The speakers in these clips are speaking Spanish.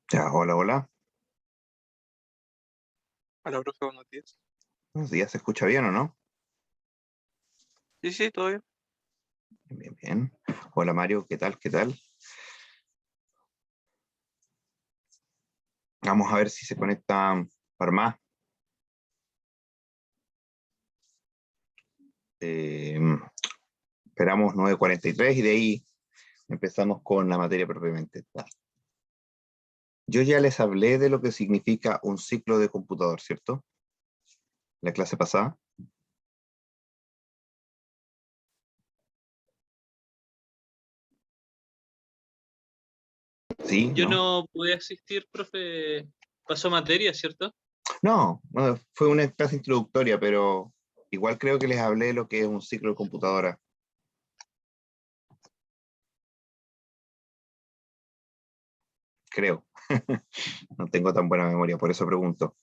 Ya, hola, hola. Hola, profe, buenos días. Buenos días, ¿se escucha bien o no? Sí, sí, todo bien. Bien, bien, bien. Hola Mario, ¿qué tal? ¿Qué tal? Vamos a ver si se conecta para más. Eh, Esperamos 9:43 y de ahí empezamos con la materia propiamente tal. Yo ya les hablé de lo que significa un ciclo de computador, ¿cierto? La clase pasada. Sí, Yo ¿no? no pude asistir, profe. Pasó materia, ¿cierto? No, no, fue una clase introductoria, pero igual creo que les hablé de lo que es un ciclo de computadora. Creo. No tengo tan buena memoria, por eso pregunto.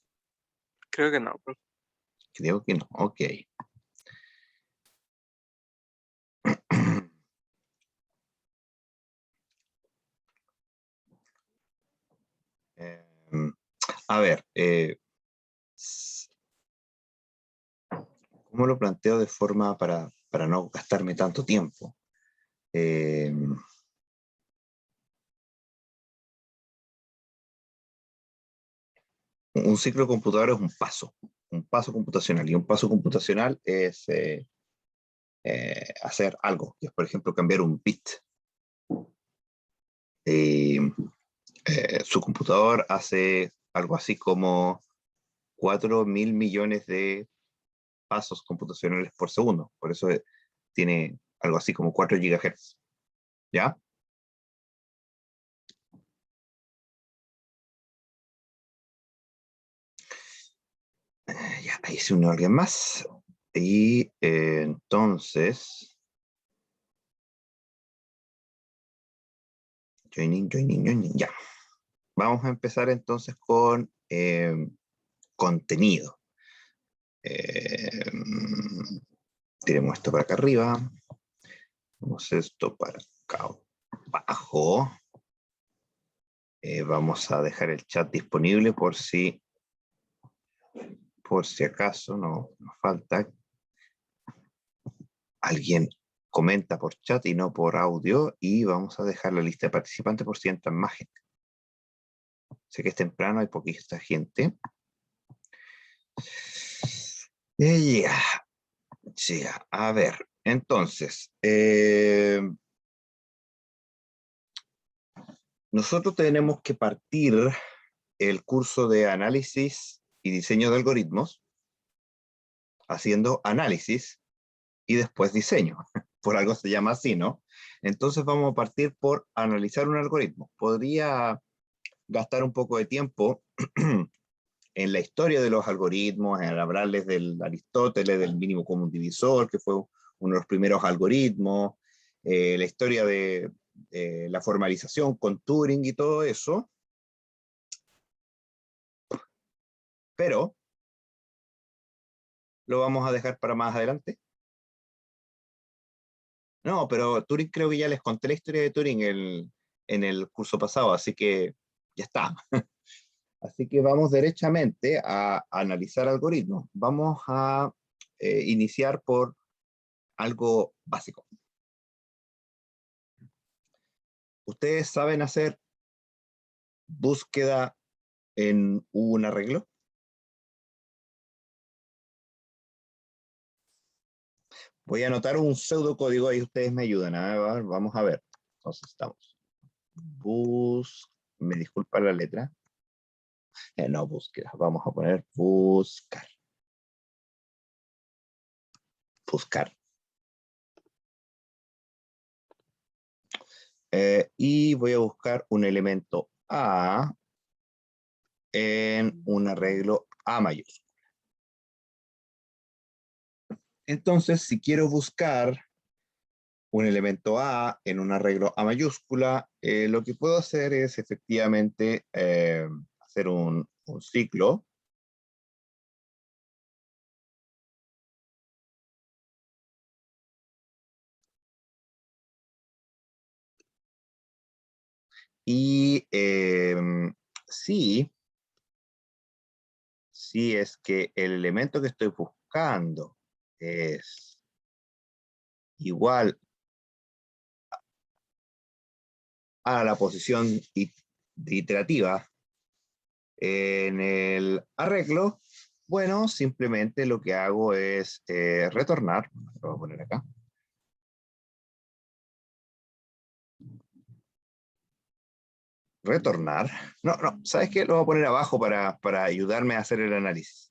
Creo que no, profe. Creo que no. Ok. Eh, a ver, ¿cómo lo planteo de forma para no gastarme tanto tiempo? Eh, un ciclo de computador es un paso computacional, y un paso computacional es hacer algo, que es, por ejemplo, cambiar un bit. Eh, Su computador hace algo así como 4.000 millones de pasos computacionales por segundo, por eso tiene algo así como 4 gigahertz, ¿ya? Ya, ahí se unió alguien más. Y entonces, joining, ya. Vamos a empezar entonces con contenido. Eh, Tiremos esto para acá arriba. Vamos esto para acá abajo. Vamos a dejar el chat disponible por si acaso no nos falta. Alguien comenta por chat y no por audio. Y vamos a dejar la lista de participantes por si entran más gente. Sé que es temprano, hay poquita gente. Ya, ya, a ver, entonces, nosotros tenemos que partir el curso de análisis y diseño de algoritmos haciendo análisis y después diseño. Por algo se llama así, ¿no? Entonces vamos a partir por analizar un algoritmo. Podría gastar un poco de tiempo en la historia de los algoritmos, en hablarles del Aristóteles, del mínimo común divisor, que fue uno de los primeros algoritmos, la historia de la formalización con Turing y todo eso, pero lo vamos a dejar para más adelante. No, pero Turing creo que ya les conté la historia de Turing en el curso pasado, así que ya está. Así que vamos derechamente a analizar algoritmos. Vamos a iniciar por algo básico. ¿Ustedes saben hacer búsqueda en un arreglo? Voy a anotar un pseudocódigo y ustedes me ayudan. A ver, vamos a ver. Entonces estamos. Me disculpa la letra. No, búsqueda. Vamos a poner buscar. Buscar. Y voy a buscar un elemento A en un arreglo A mayúsculo. Entonces, si quiero buscar un elemento A en un arreglo A mayúscula, lo que puedo hacer es efectivamente hacer un ciclo y si es que el elemento que estoy buscando es igual a la posición iterativa en el arreglo, bueno, simplemente lo que hago es retornar, lo voy a poner acá. Retornar. No, ¿sabes qué? Lo voy a poner abajo para ayudarme a hacer el análisis.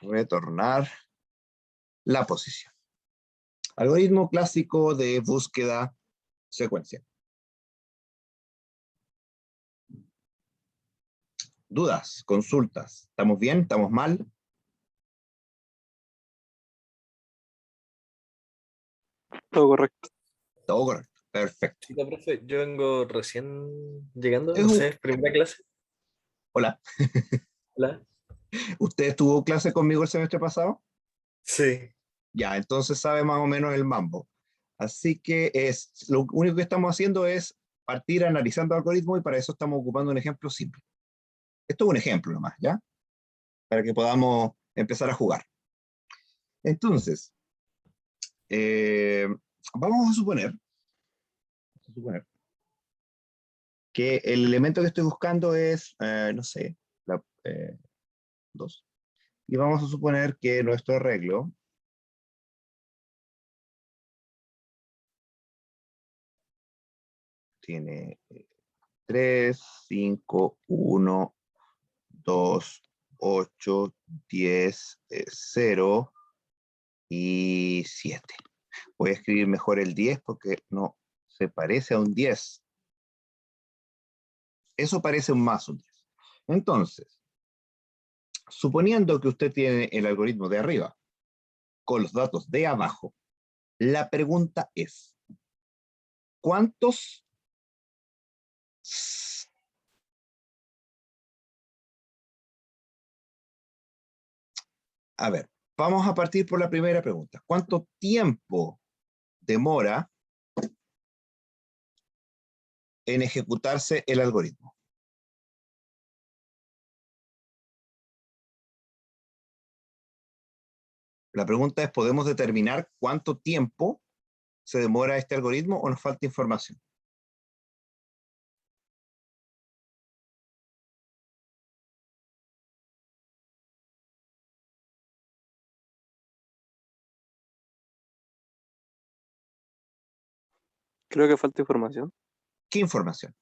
Retornar la posición. Algoritmo clásico de búsqueda secuencial. ¿Dudas? ¿Consultas? ¿Estamos bien? ¿Estamos mal? Todo correcto. Todo correcto. Perfecto. Chica, profe, yo vengo recién llegando, Es no un- sé, primera clase. Hola. Hola. ¿Usted tuvo clase conmigo el semestre pasado? Sí, Ya, entonces sabe más o menos el mambo. Así que lo único que estamos haciendo es partir analizando algoritmos y para eso estamos ocupando un ejemplo simple. Esto es un ejemplo nomás, ¿ya? Para que podamos empezar a jugar. Entonces, eh, vamos a suponer que el elemento que estoy buscando es, no sé, la 2. Y vamos a suponer que nuestro arreglo tiene 3, 5, 1, 2, 8, 10, 0 y 7. Voy a escribir mejor el 10 porque no se parece a un 10. Eso parece un más un 10. Entonces, suponiendo que usted tiene el algoritmo de arriba con los datos de abajo, la pregunta es, ¿cuántos a ver, vamos a partir por la primera pregunta. ¿Cuánto tiempo demora en ejecutarse el algoritmo? La pregunta es, ¿podemos determinar cuánto tiempo se demora este algoritmo o nos falta información? Creo que falta información. ¿Qué información?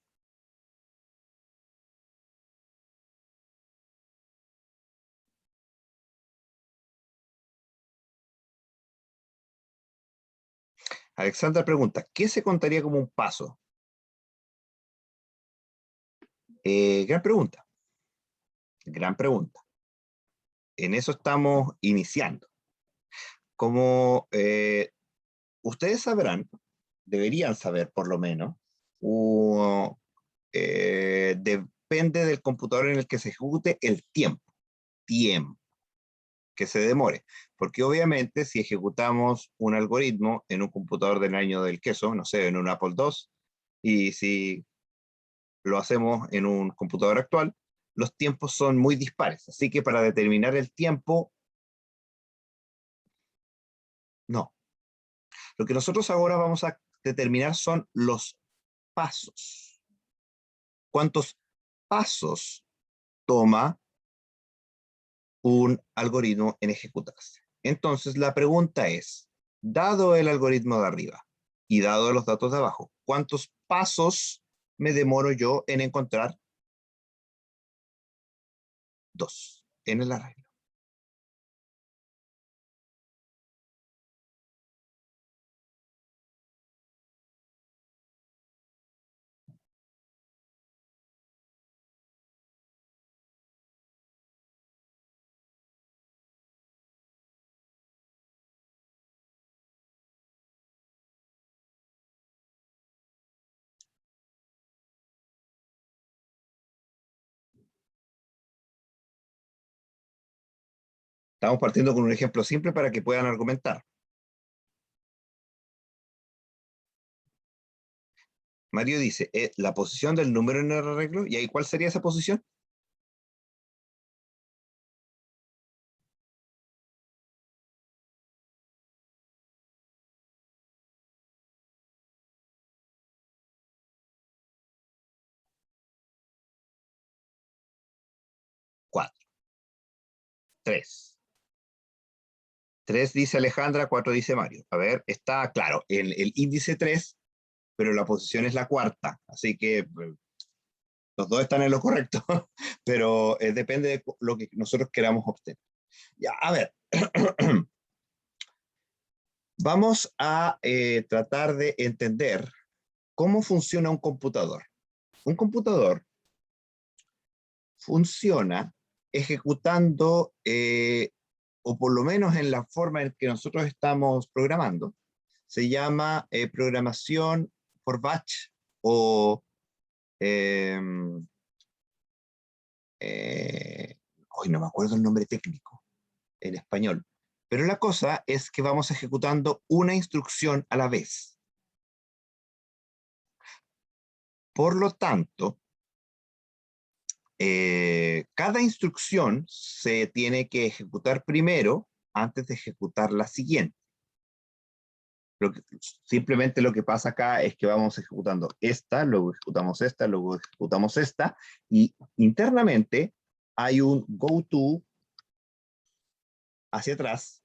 Alexandra pregunta, ¿qué se contaría como un paso? Gran pregunta. Gran pregunta. En eso estamos iniciando. Como ustedes sabrán, deberían saber por lo menos, depende del computador en el que se ejecute el tiempo que se demore. Porque obviamente si ejecutamos un algoritmo en un computador del año del queso, no sé, en un Apple II, y si lo hacemos en un computador actual, los tiempos son muy dispares. Así que para determinar el tiempo, no. Lo que nosotros ahora vamos a determinar son los pasos. ¿Cuántos pasos toma un algoritmo en ejecutarse? Entonces la pregunta es, dado el algoritmo de arriba y dado los datos de abajo, ¿cuántos pasos me demoro yo en encontrar 2 en el arreglo? Estamos partiendo con un ejemplo simple para que puedan argumentar. Mario dice, la posición del número en el arreglo, ¿y ahí cuál sería esa posición? Cuatro. 3. 3 dice Alejandra, 4 dice Mario. A ver, está claro, el índice 3, pero la posición es la cuarta, así que los dos están en lo correcto, pero depende de lo que nosotros queramos obtener. Ya, a ver, vamos a tratar de entender cómo funciona un computador. Un computador funciona ejecutando, o por lo menos en la forma en que nosotros estamos programando, se llama programación por batch o hoy no me acuerdo el nombre técnico en español, pero la cosa es que vamos ejecutando una instrucción a la vez. Por lo tanto, cada instrucción se tiene que ejecutar primero antes de ejecutar la siguiente. Simplemente lo que pasa acá es que vamos ejecutando esta, luego ejecutamos esta, y internamente hay un go-to hacia atrás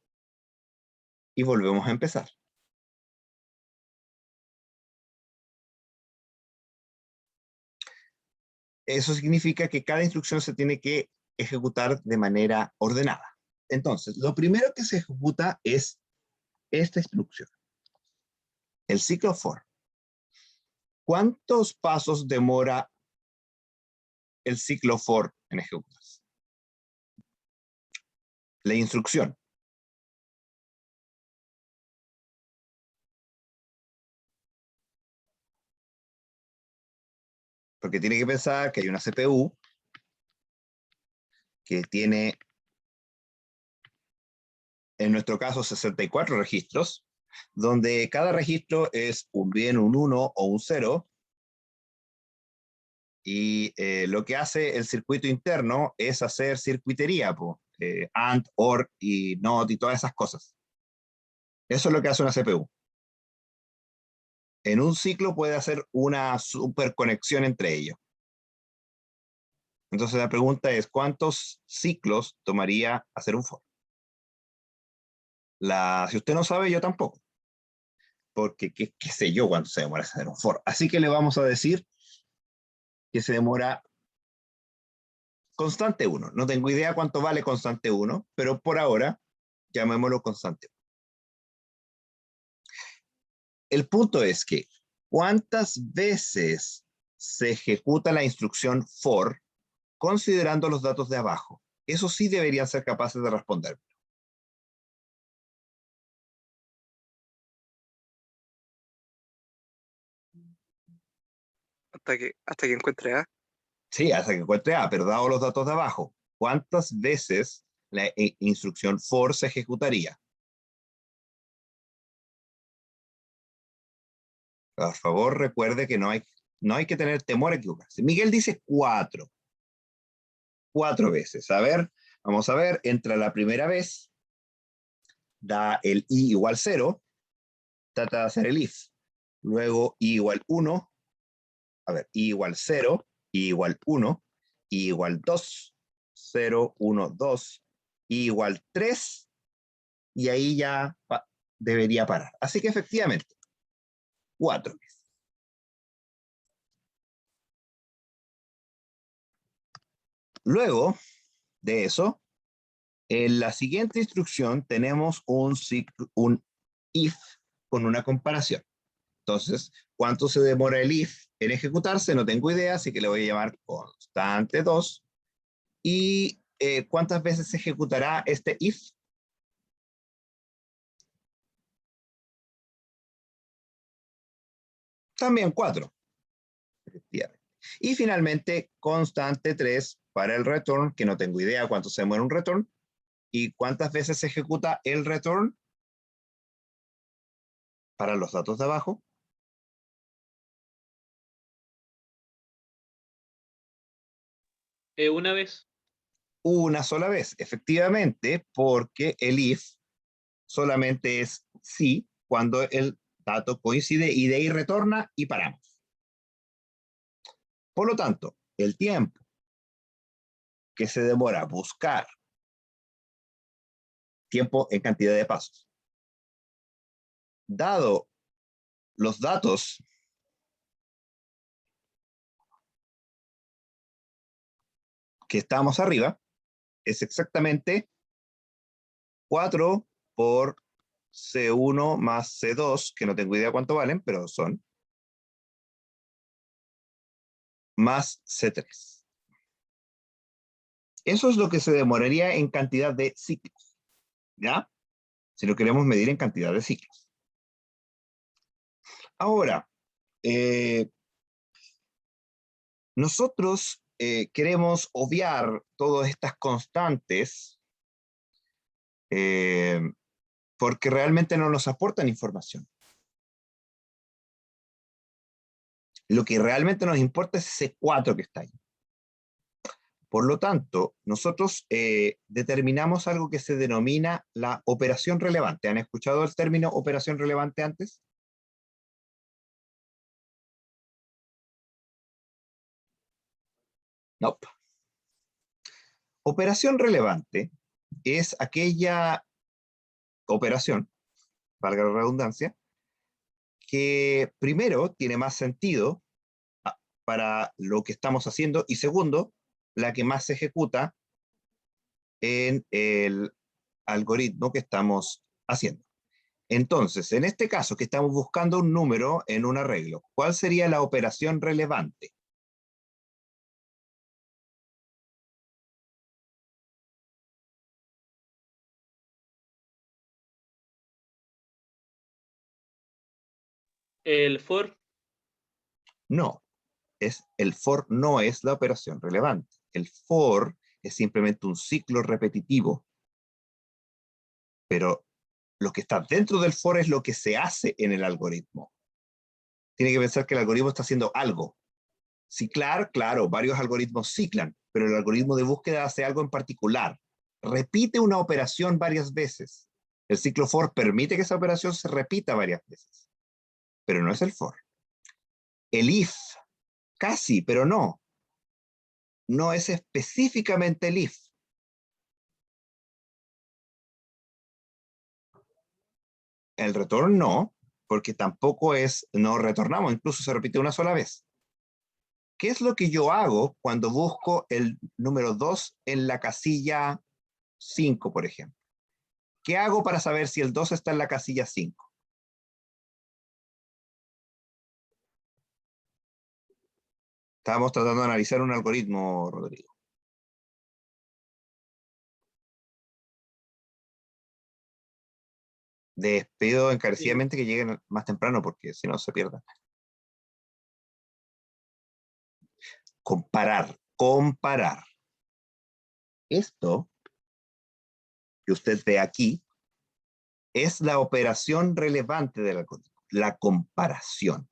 y volvemos a empezar. Eso significa que cada instrucción se tiene que ejecutar de manera ordenada. Entonces, lo primero que se ejecuta es esta instrucción, el ciclo for. ¿Cuántos pasos demora el ciclo for en ejecutarse? La instrucción. Porque tiene que pensar que hay una CPU que tiene, en nuestro caso, 64 registros, donde cada registro es un bien, un 1 o un 0, y lo que hace el circuito interno es hacer circuitería, AND, OR y NOT y todas esas cosas. Eso es lo que hace una CPU. En un ciclo puede hacer una superconexión entre ellos. Entonces la pregunta es, ¿cuántos ciclos tomaría hacer un for? Si usted no sabe, yo tampoco. Porque qué sé yo cuánto se demora hacer un for. Así que le vamos a decir que se demora constante 1. No tengo idea cuánto vale constante 1, pero por ahora llamémoslo constante 1. El punto es que, ¿cuántas veces se ejecuta la instrucción for considerando los datos de abajo? Eso sí deberían ser capaces de responder. Hasta que encuentre A. Sí, hasta que encuentre A, pero dado los datos de abajo, ¿cuántas veces la instrucción for se ejecutaría? Por favor, recuerde que no hay que tener temor a equivocarse. Miguel dice 4. 4 veces. A ver, vamos a ver, entra la primera vez, da el i igual 0, trata de hacer el if. Luego i igual 1, a ver, i igual 0, i igual 1, i igual 2, 0, 1, 2, i igual 3, y ahí ya debería parar. Así que efectivamente, 4 veces. Luego de eso, en la siguiente instrucción tenemos un if con una comparación. Entonces, ¿cuánto se demora el if en ejecutarse? No tengo idea, así que le voy a llamar constante 2. ¿Y cuántas veces se ejecutará este if? También 4. Efectivamente. Y finalmente, constante 3 para el return, que no tengo idea cuánto se demora un return. ¿Y cuántas veces se ejecuta el return para los datos de abajo? Una vez. Una sola vez, efectivamente, porque el if solamente es sí cuando el dato coincide y de ahí retorna y paramos. Por lo tanto, el tiempo que se demora buscar tiempo en cantidad de pasos, dado los datos que estamos arriba, es exactamente 4 por C1 más C2, que no tengo idea cuánto valen, pero son, más C3. Eso es lo que se demoraría en cantidad de ciclos, ¿ya? Si lo queremos medir en cantidad de ciclos. Ahora, nosotros queremos obviar todas estas constantes porque realmente no nos aportan información. Lo que realmente nos importa es ese 4 que está ahí. Por lo tanto, nosotros determinamos algo que se denomina la operación relevante. ¿Han escuchado el término operación relevante antes? No. Operación relevante es aquella operación, valga la redundancia, que primero tiene más sentido para lo que estamos haciendo y segundo, la que más se ejecuta en el algoritmo que estamos haciendo. Entonces, en este caso que estamos buscando un número en un arreglo, ¿cuál sería la operación relevante? El for. No, el for no es la operación relevante. El for es simplemente un ciclo repetitivo, pero lo que está dentro del for es lo que se hace en el algoritmo. Tiene que pensar que el algoritmo está haciendo algo. Ciclar, claro, varios algoritmos ciclan, pero el algoritmo de búsqueda hace algo en particular. Repite una operación varias veces. El ciclo for permite que esa operación se repita varias veces, pero no es el for. El if, casi, pero no. No es específicamente el if. El return no, porque tampoco es, no retornamos, incluso se repite una sola vez. ¿Qué es lo que yo hago cuando busco el número 2 en la casilla 5, por ejemplo? ¿Qué hago para saber si el 2 está en la casilla 5? Estábamos tratando de analizar un algoritmo, Rodrigo. Les pido encarecidamente que lleguen más temprano porque si no se pierden. Comparar. Esto que usted ve aquí es la operación relevante del algoritmo, la comparación.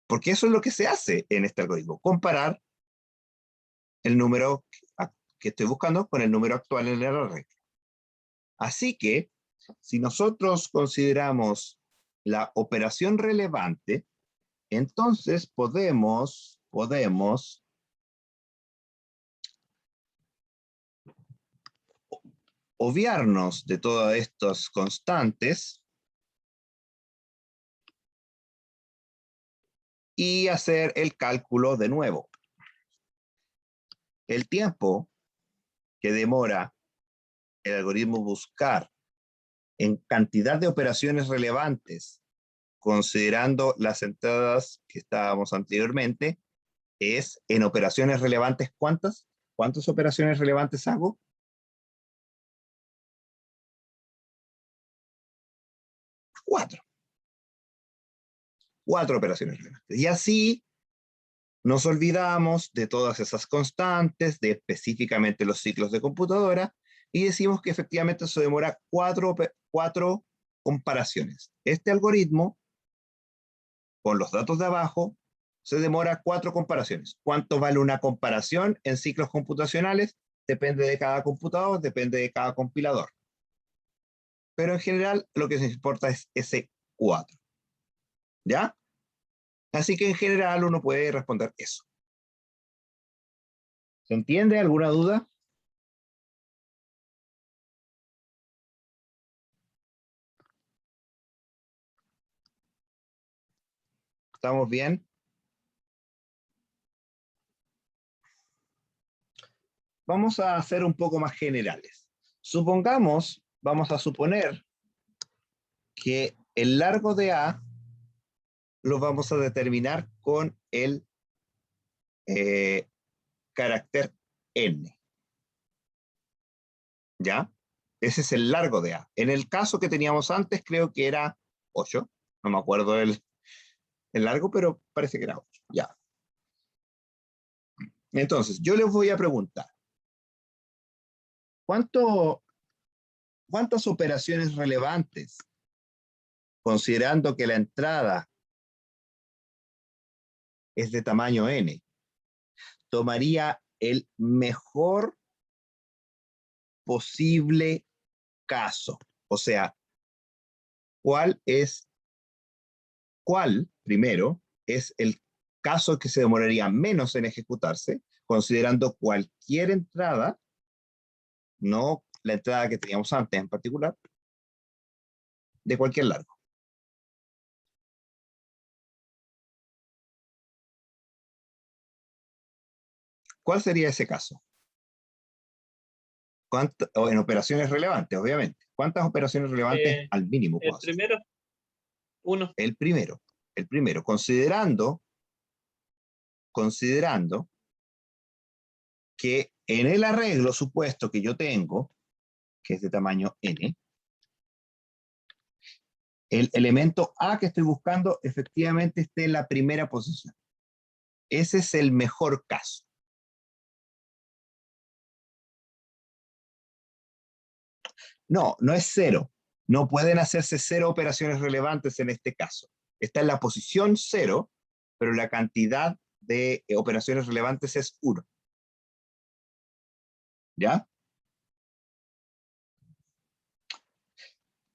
Porque eso es lo que se hace en este algoritmo, comparar el número que estoy buscando con el número actual en el arreglo. Así que, si nosotros consideramos la operación relevante, entonces podemos obviarnos de todas estas constantes y hacer el cálculo de nuevo. El tiempo que demora el algoritmo buscar en cantidad de operaciones relevantes, considerando las entradas que estábamos anteriormente, es en operaciones relevantes, ¿cuántas? ¿Cuántas operaciones relevantes hago? 4. 4 operaciones relevantes. Y así nos olvidamos de todas esas constantes, de específicamente los ciclos de computadora, y decimos que efectivamente eso demora 4 comparaciones. Este algoritmo, con los datos de abajo, se demora 4 comparaciones. ¿Cuánto vale una comparación en ciclos computacionales? Depende de cada computador, depende de cada compilador. Pero en general lo que nos importa es ese 4. ¿Ya? Así que en general uno puede responder eso. ¿Se entiende? ¿Alguna duda? ¿Estamos bien? Vamos a hacer un poco más generales. Supongamos, vamos a suponer que el largo de A lo vamos a determinar con el carácter n. ¿Ya? Ese es el largo de A. En el caso que teníamos antes, creo que era 8. No me acuerdo el largo, pero parece que era 8. Ya. Entonces, yo les voy a preguntar, ¿cuántas operaciones relevantes, considerando que la entrada es de tamaño n, tomaría el mejor posible caso? O sea, ¿cuál, primero, es el caso que se demoraría menos en ejecutarse, considerando cualquier entrada, no la entrada que teníamos antes en particular, de cualquier largo? ¿Cuál sería ese caso? O en operaciones relevantes, obviamente. ¿Cuántas operaciones relevantes al mínimo puedo El hacer? primero, 1. El primero, considerando que en el arreglo supuesto que yo tengo, que es de tamaño n, el elemento A que estoy buscando efectivamente esté en la primera posición. Ese es el mejor caso. No, no es 0. No pueden hacerse 0 operaciones relevantes en este caso. Está en la posición 0, pero la cantidad de operaciones relevantes es 1. ¿Ya?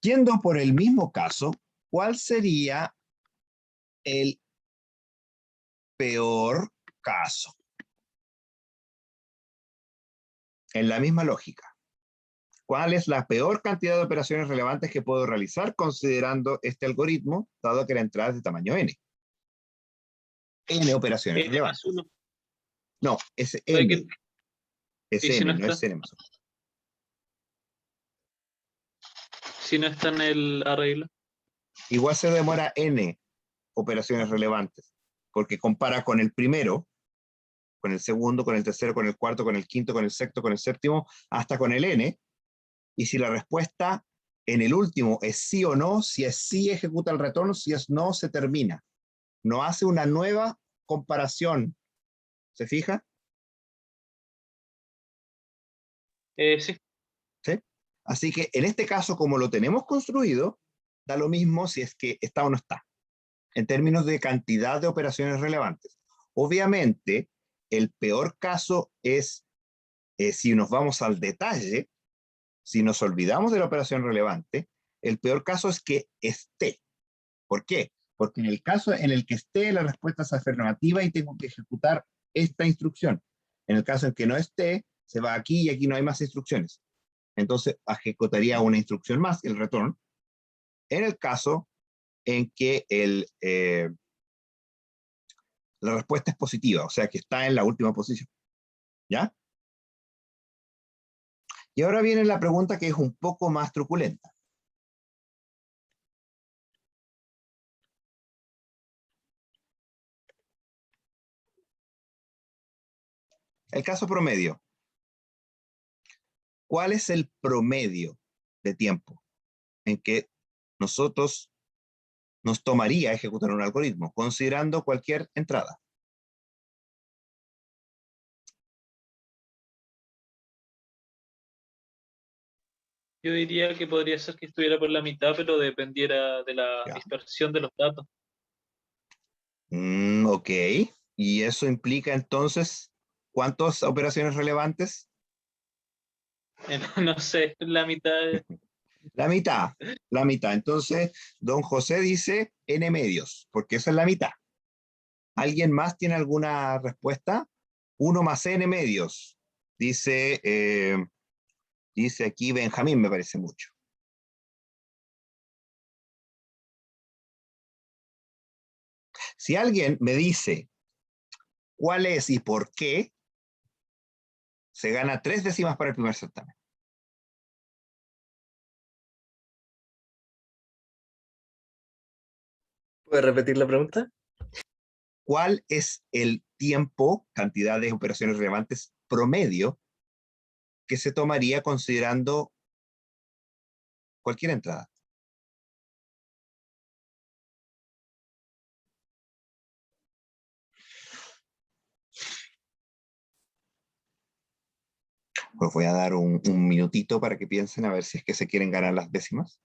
Yendo por el mismo caso, ¿cuál sería el peor caso? En la misma lógica. ¿Cuál es la peor cantidad de operaciones relevantes que puedo realizar considerando este algoritmo, dado que la entrada es de tamaño n? N operaciones N más relevantes. 1. No, es Puede n. que, Es ¿y si no n, no está? es n más 1. Si no está en el arreglo. Igual se demora n operaciones relevantes, porque compara con el primero, con el segundo, con el tercero, con el cuarto, con el quinto, con el sexto, con el séptimo, hasta con el n. Y si la respuesta en el último es sí o no, si es sí, ejecuta el retorno, si es no, se termina. No hace una nueva comparación. ¿Se fija? Sí. ¿Sí? Así que en este caso, como lo tenemos construido, da lo mismo si es que está o no está, en términos de cantidad de operaciones relevantes. Obviamente, el peor caso es si nos vamos al detalle, si nos olvidamos de la operación relevante, el peor caso es que esté. ¿Por qué? Porque en el caso en el que esté, la respuesta es afirmativa y tengo que ejecutar esta instrucción. En el caso en que no esté, se va aquí y aquí no hay más instrucciones. Entonces ejecutaría una instrucción más, el return, en el caso en que la respuesta es positiva, o sea que está en la última posición. ¿Ya? Y ahora viene la pregunta que es un poco más truculenta. El caso promedio. ¿Cuál es el promedio de tiempo en que nosotros nos tomaría ejecutar un algoritmo, considerando cualquier entrada? Yo diría que podría ser que estuviera por la mitad, pero dependiera de la Ya. dispersión de los datos. Ok. Y eso implica entonces, ¿cuántas operaciones relevantes? No sé, la mitad. La mitad. La mitad. Entonces, don José dice n medios, porque esa es la mitad. ¿Alguien más tiene alguna respuesta? 1 más n medios. Dice aquí Benjamín, me parece mucho. Si alguien me dice cuál es y por qué, se gana 3 décimas para el primer certamen. ¿Puedes repetir la pregunta? ¿Cuál es el tiempo, cantidad de operaciones relevantes promedio que se tomaría considerando cualquier entrada? Pues voy a dar un minutito para que piensen a ver si es que se quieren ganar las décimas.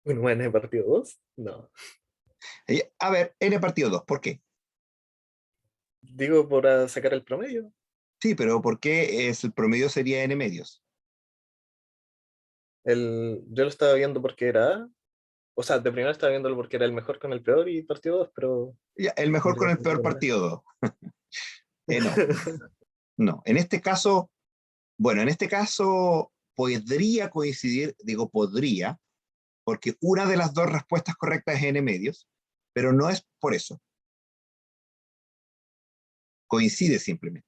¿Un en el partido 2? No. A ver, n partido 2, ¿por qué? Digo, para sacar el promedio. Sí, pero ¿por qué el promedio sería n medios? Yo lo estaba viendo porque era A. O sea, de primero estaba viéndolo porque era el mejor con el peor y partido 2, pero Ya, el mejor con el peor partido 2. No, no. En este caso, bueno, en este caso podría coincidir, digo podría, porque una de las dos respuestas correctas es n medios, pero no es por eso. Coincide simplemente.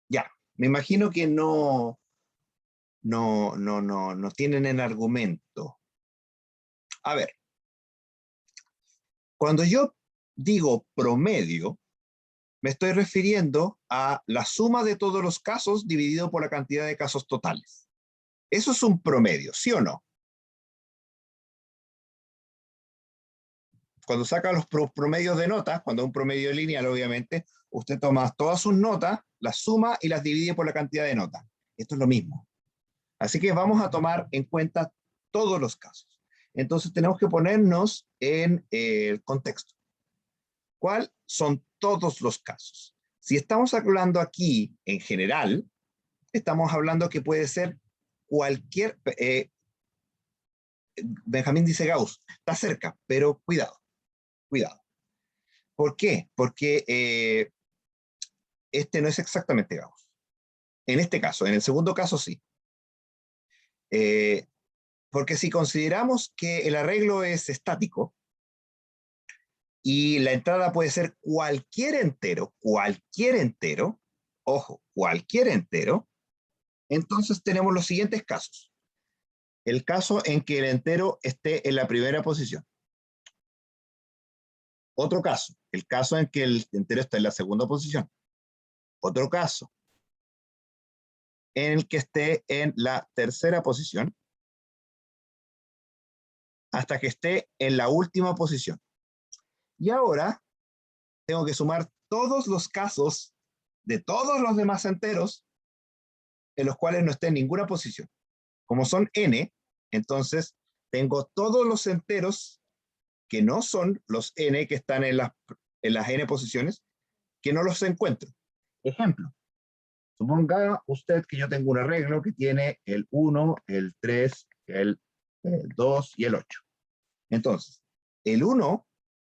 Ya, me imagino que no tienen el argumento. A ver, cuando yo digo promedio, me estoy refiriendo a la suma de todos los casos dividido por la cantidad de casos totales. Eso es un promedio, ¿sí o no? Cuando saca los promedios de notas, cuando es un promedio lineal, obviamente, usted toma todas sus notas, las suma y las divide por la cantidad de notas. Esto es lo mismo. Así que vamos a tomar en cuenta todos los casos. Entonces tenemos que ponernos en el contexto. ¿Cuáles son todos los casos? Si estamos hablando aquí en general, estamos hablando que puede ser cualquier... Benjamín dice Gauss, está cerca, pero cuidado, cuidado. ¿Por qué? Porque este no es exactamente Gauss. En este caso, en el segundo caso sí. Eh, porque si consideramos que el arreglo es estático y la entrada puede ser cualquier entero, ojo, cualquier entero, entonces tenemos los siguientes casos. El caso en que el entero esté en la primera posición. Otro caso, el caso en que el entero está en la segunda posición. Otro caso, en el que esté en la tercera posición, hasta que esté en la última posición. Y ahora tengo que sumar todos los casos de todos los demás enteros en los cuales no esté en ninguna posición. Como son n, entonces tengo todos los enteros que no son los n que están en las n posiciones, que no los encuentro. Ejemplo, suponga usted que yo tengo un arreglo que tiene el 1, el 3, el 2 y el 8. Entonces, el 1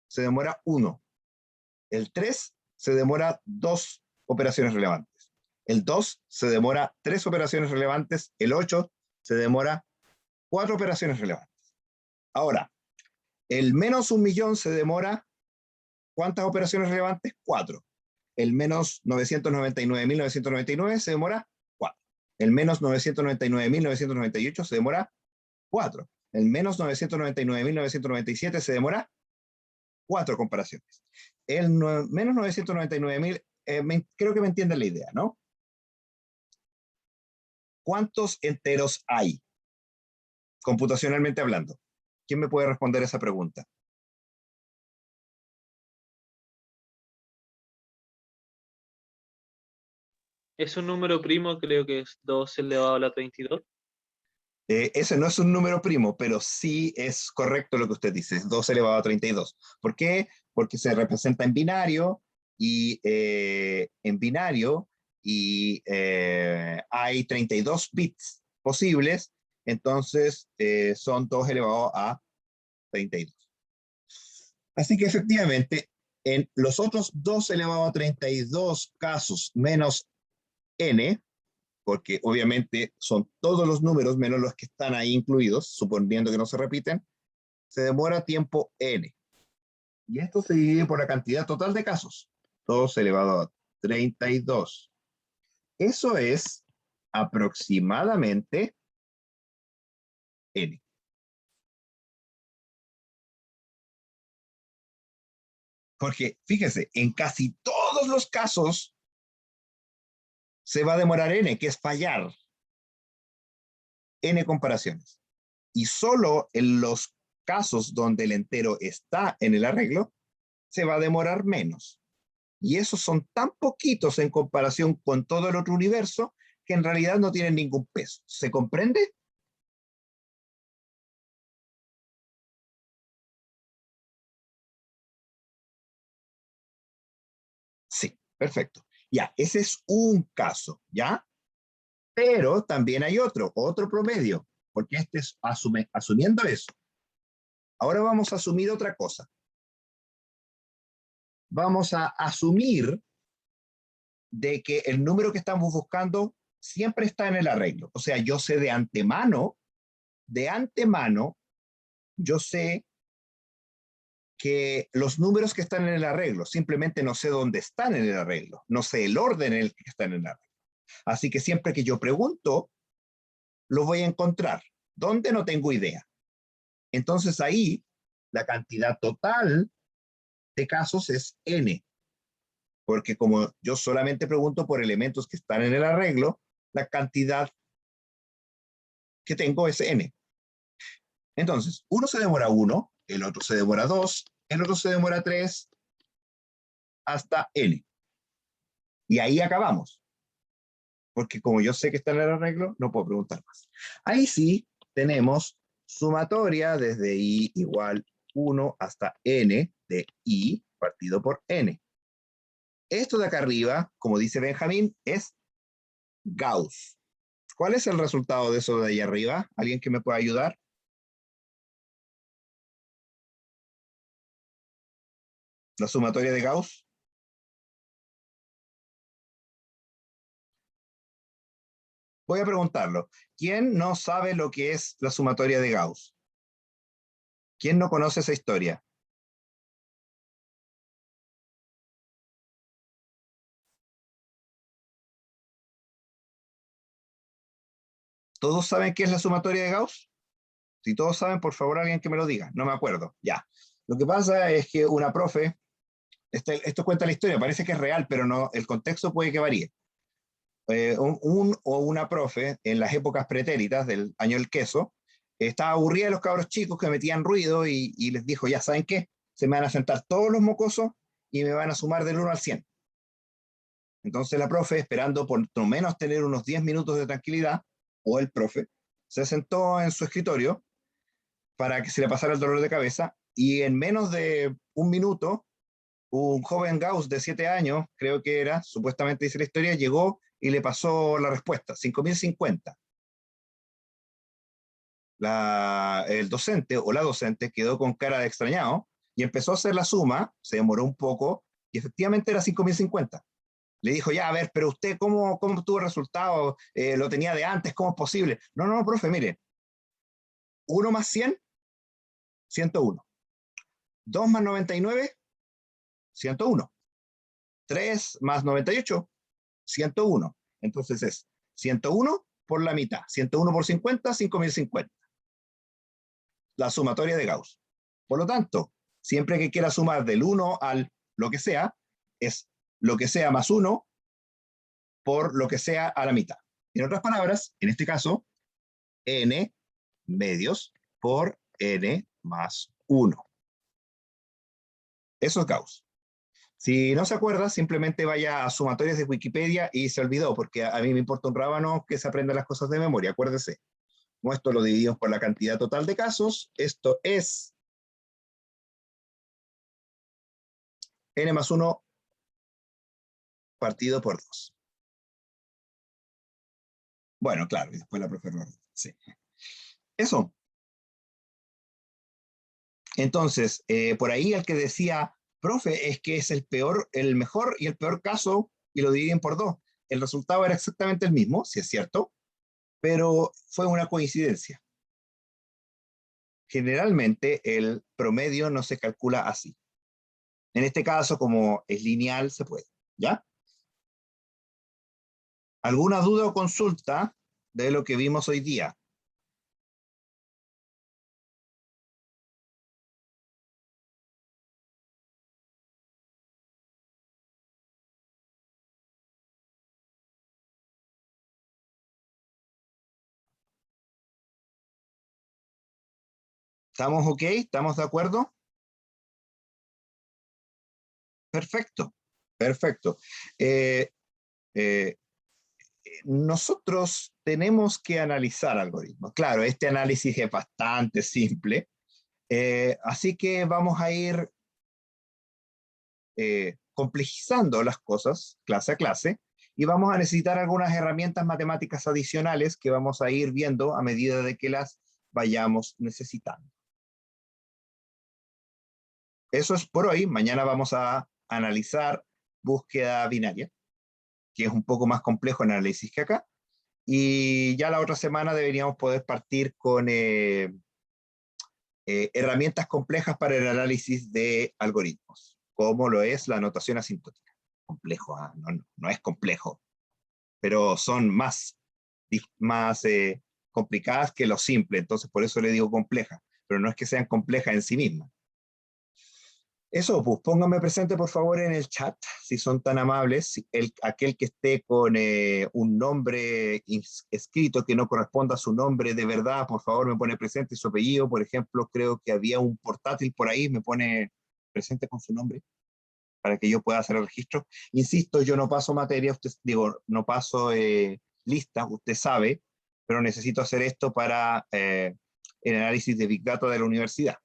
se demora 1, el 3 se demora 2 operaciones relevantes, el 2 se demora 3 operaciones relevantes, el 8 se demora 4 operaciones relevantes. Ahora, el menos 1.000.000 se demora, ¿cuántas operaciones relevantes? 4. El menos 999.999 se demora 4. El menos 999.998 se demora 4. El menos 999.997 se demora 4 comparaciones. El menos 999.000, creo que me entienden la idea, ¿no? ¿Cuántos enteros hay, computacionalmente hablando? ¿Quién me puede responder esa pregunta? Es un número primo, creo que es 2 elevado a la 32. Ese no es un número primo, pero sí es correcto lo que usted dice, es 2 elevado a 32. ¿Por qué? Porque se representa en binario y hay 32 bits posibles, entonces son 2 elevado a 32. Así que efectivamente, en los otros 2 elevado a 32 casos menos n, porque obviamente son todos los números menos los que están ahí incluidos, suponiendo que no se repiten, se demora tiempo n. Y esto se divide por la cantidad total de casos, 2 elevado a 32. Eso es aproximadamente n. Porque fíjese, en casi todos los casos se va a demorar n, que es fallar n comparaciones. Y solo en los casos donde el entero está en el arreglo, se va a demorar menos. Y esos son tan poquitos en comparación con todo el otro universo que en realidad no tienen ningún peso. ¿Se comprende? Sí, perfecto. Ya, ese es un caso, ¿ya? Pero también hay otro promedio, porque este es asumiendo eso. Ahora vamos a asumir otra cosa. Vamos a asumir de que el número que estamos buscando siempre está en el arreglo. O sea, yo sé de antemano, yo sé que los números que están en el arreglo, simplemente no sé dónde están en el arreglo, no sé el orden en el que están en el arreglo. Así que siempre que yo pregunto, lo voy a encontrar. ¿Dónde? No tengo idea. Entonces ahí, la cantidad total de casos es n, porque como yo solamente pregunto por elementos que están en el arreglo, la cantidad que tengo es n. Entonces, uno se demora 1, el otro se demora 2, el otro se demora 3, hasta n. Y ahí acabamos. Porque como yo sé que está en el arreglo, no puedo preguntar más. Ahí sí tenemos sumatoria desde i igual 1 hasta n de i partido por n. Esto de acá arriba, como dice Benjamín, es Gauss. ¿Cuál es el resultado de eso de ahí arriba? ¿Alguien que me pueda ayudar? ¿La sumatoria de Gauss? Voy a preguntarlo. ¿Quién no sabe lo que es la sumatoria de Gauss? ¿Quién no conoce esa historia? ¿Todos saben qué es la sumatoria de Gauss? Si todos saben, por favor, alguien que me lo diga. No me acuerdo. Ya. Lo que pasa es que una profe, esto cuenta la historia, parece que es real, pero no, el contexto puede que varíe. Un o una profe en las épocas pretéritas del año del queso, estaba aburrida de los cabros chicos que metían ruido y les dijo, ya saben qué, se me van a sentar todos los mocosos y me van a sumar del 1 al 100. Entonces la profe, esperando por lo menos tener unos 10 minutos de tranquilidad, o el profe, se sentó en su escritorio para que se le pasara el dolor de cabeza y en menos de un minuto, un joven Gauss de 7 años, creo que era, supuestamente dice la historia, llegó y le pasó la respuesta, 5050. El docente o la docente quedó con cara de extrañado y empezó a hacer la suma, se demoró un poco y efectivamente era 5050. Le dijo, ya, a ver, pero usted, ¿cómo tuvo el resultado? ¿Lo tenía de antes? ¿Cómo es posible? No, no, profe, mire, 1 más 100, 101. 2 más 99, 101. 3 más 98, 101. Entonces es 101 por la mitad. 101 por 50, 5050. La sumatoria de Gauss. Por lo tanto, siempre que quiera sumar del 1 al lo que sea, es lo que sea más 1 por lo que sea a la mitad. En otras palabras, en este caso, n medios por n más 1. Eso es Gauss. Si no se acuerda, simplemente vaya a sumatorias de Wikipedia y se olvidó, porque a mí me importa un rábano que se aprendan las cosas de memoria, acuérdese. Como esto lo dividimos por la cantidad total de casos, esto es n más 1 partido por 2. Bueno, claro, y después la profe lo sí. Eso. Entonces, por ahí el que decía, profe, es que es el peor, el mejor y el peor caso, y lo dividen por 2. El resultado era exactamente el mismo, si es cierto, pero fue una coincidencia. Generalmente el promedio no se calcula así. En este caso, como es lineal, se puede. ¿Ya? ¿Alguna duda o consulta de lo que vimos hoy día? ¿Estamos ok? ¿Estamos de acuerdo? Perfecto, perfecto. Eh, eh, nosotros tenemos que analizar algoritmos. Claro, este análisis es bastante simple, así que vamos a ir complejizando las cosas clase a clase y vamos a necesitar algunas herramientas matemáticas adicionales que vamos a ir viendo a medida de que las vayamos necesitando. Eso es por hoy. Mañana vamos a analizar búsqueda binaria, que es un poco más complejo en análisis que acá. Y ya la otra semana deberíamos poder partir con herramientas complejas para el análisis de algoritmos, como lo es la notación asintótica. Complejo, no es complejo, pero son más complicadas que lo simple, entonces por eso le digo compleja, pero no es que sean complejas en sí mismas. Eso, pues pónganme presente por favor en el chat, si son tan amables, aquel que esté con un nombre escrito que no corresponda a su nombre de verdad, por favor me pone presente su apellido, por ejemplo, creo que había un portátil por ahí, me pone presente con su nombre, para que yo pueda hacer el registro. Insisto, yo no paso materia, no paso lista, usted sabe, pero necesito hacer esto para el análisis de Big Data de la universidad.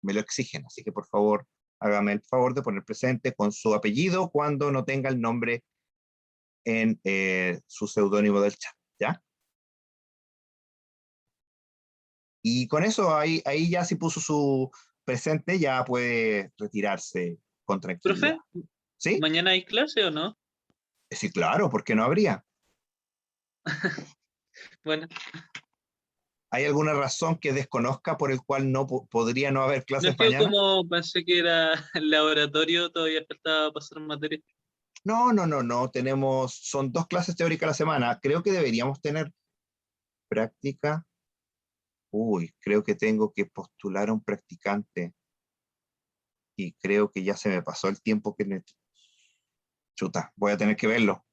Me lo exigen, así que por favor, hágame el favor de poner presente con su apellido cuando no tenga el nombre en su seudónimo del chat, ¿ya? Y con eso, ahí ya si puso su presente, ya puede retirarse con tranquilidad. Profe, ¿Sí? ¿mañana hay clase o no? Sí, claro, porque no habría. Bueno, ¿Hay alguna razón que desconozca por el cual no podría no haber no es clases que mañana? como pensé que era el laboratorio, todavía faltaba pasar materia. No. Son 2 clases teóricas a la semana. Creo que deberíamos tener práctica. Uy, creo que tengo que postular a un practicante y creo que ya se me pasó el tiempo que chuta, voy a tener que verlo.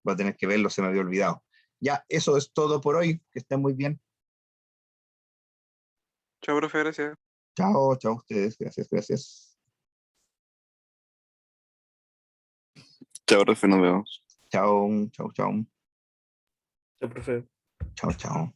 Voy a tener que verlo, se me había olvidado. Ya, eso es todo por hoy. Que estén muy bien. Chao, profe, gracias. Chao, chao a ustedes. Gracias. Chao, profe, nos vemos. Chao. Chao, profe. Chao. Chao.